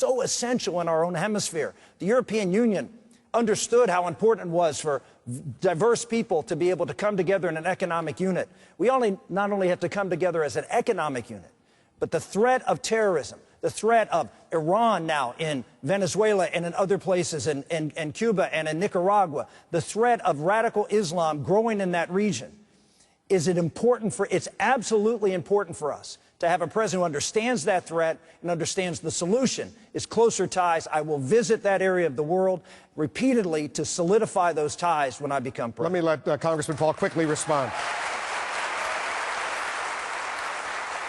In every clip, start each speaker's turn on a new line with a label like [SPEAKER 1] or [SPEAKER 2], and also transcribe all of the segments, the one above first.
[SPEAKER 1] so essential in our own hemisphere. The European Union understood how important it was for diverse people to be able to come together in an economic unit. We not only have to come together as an economic unit, but the threat of terrorism, the threat of Iran now in Venezuela and in other places, in Cuba and in Nicaragua, the threat of radical Islam growing in that region, it's absolutely important for us to have a president who understands that threat and understands the solution is closer ties. I will visit that area of the world repeatedly to solidify those ties when I become president.
[SPEAKER 2] Let me let Congressman Paul quickly respond.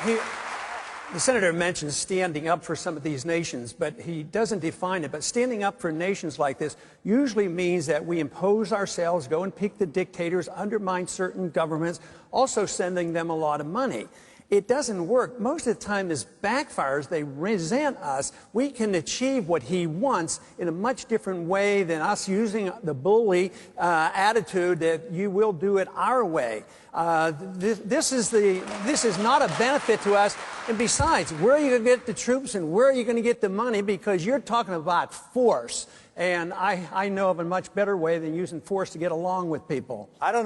[SPEAKER 3] The senator mentioned standing up for some of these nations, but he doesn't define it. But standing up for nations like this usually means that we impose ourselves, go and pick the dictators, undermine certain governments, also sending them a lot of money. It doesn't work. Most of the time this backfires. They resent us. We can achieve what he wants in a much different way than us using the bully attitude that you will do it our way. This is not a benefit to us. And besides, where are you going to get the troops and where are you going to get the money? Because you're talking about force. And I know of a much better way than using force to get along with people.
[SPEAKER 1] I don't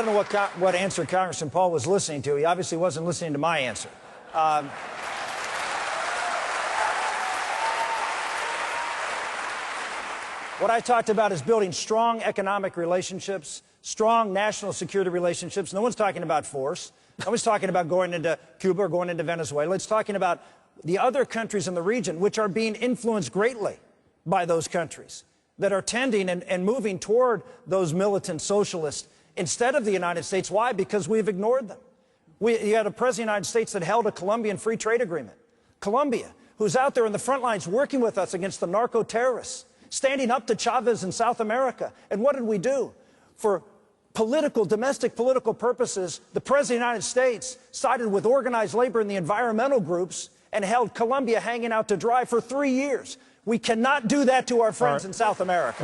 [SPEAKER 1] know what answer Congressman Paul was listening to. He obviously wasn't listening to my answer. What I talked about is building strong economic relationships, strong national security relationships. No one's talking about force. No one's talking about going into Cuba or going into Venezuela. It's talking about the other countries in the region which are being influenced greatly by those countries that are tending and moving toward those militant socialists instead of the United States. Why? Because we've ignored them. You had a president of the United States that held a Colombian free trade agreement. Colombia, who's out there in the front lines working with us against the narco-terrorists, standing up to Chavez in South America. And what did we do? For domestic political purposes, the president of the United States sided with organized labor and the environmental groups and held Colombia hanging out to dry for 3 years. We cannot do that to our friends in South America.